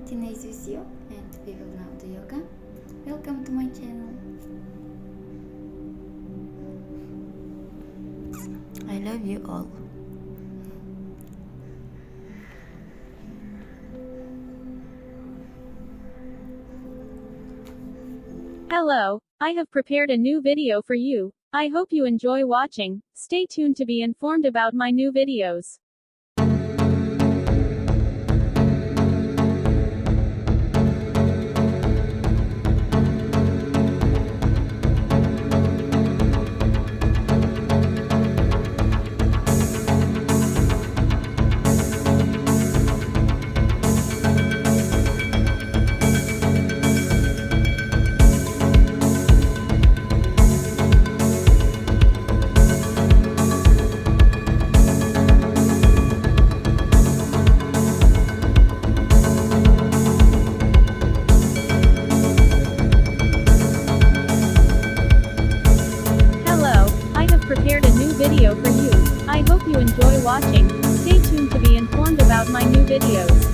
Teenage with you, and we will now do yoga. Welcome to my channel. I love you all. Hello, I have prepared a new video for you. I hope you enjoy watching. Stay tuned to be informed about my new videos. Prepared a new video for you. I hope you enjoy watching. Stay tuned to be informed about my new videos.